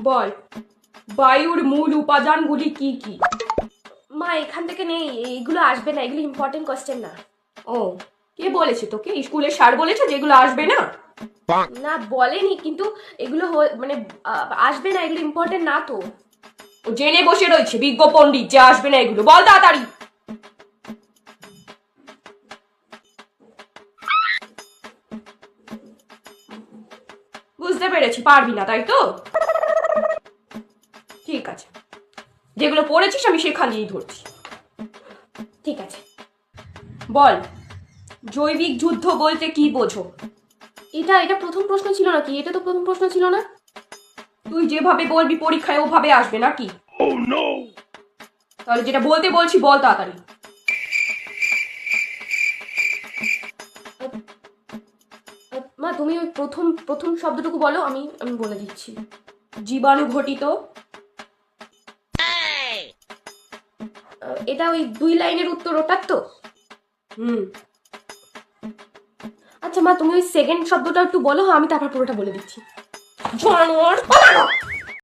বল, বায়ুর মূল উপাদানগুলি কি কি? মা এখান থেকে নেই, এইগুলো আসবে না, এগুলো ইম্পর্টেন্ট কোশ্চেন না। ও, কে বলেছে তোকে? স্কুলের স্যার বলেছে যেগুলো আসবে না? না বলেনি, কিন্তু এগুলো মানে আসবে না, এগুলো ইম্পর্টেন্ট না তো। ও জেনে বসে রয়েছে বিজ্ঞ পণ্ডিত যে আসবে না এগুলো। বল তাড়াতাড়ি। বুঝতে পেরেছি, পারবি না তাই তো? ঠিক আছে, যেগুলো পড়েছিস আমি সেখানেই ধরছি। ঠিক আছে। বল, জৈবিক যুদ্ধ বলতে কি বোঝো? এটা প্রথম প্রশ্ন ছিল নাকি? এটা তো প্রথম প্রশ্ন ছিল না। তুই যেভাবে বলবি পরীক্ষায় ওভাবে আসবে নাকি? তাহলে যেটা বলতে বলছি বল তাড়াতাড়ি। মা তুমি ওই প্রথম প্রথম শব্দটুকু বলো, আমি আমি বলে দিচ্ছি। জীবাণু ঘটিত। এটা ওই 2 লাইনের উত্তর, ওটার তো? হুম। আচ্ছা মা, তুমি ওই সেকেন্ড শব্দটা একটু বলো, আমি তারপর পুরোটা বলে দিচ্ছি। জানোয়ার।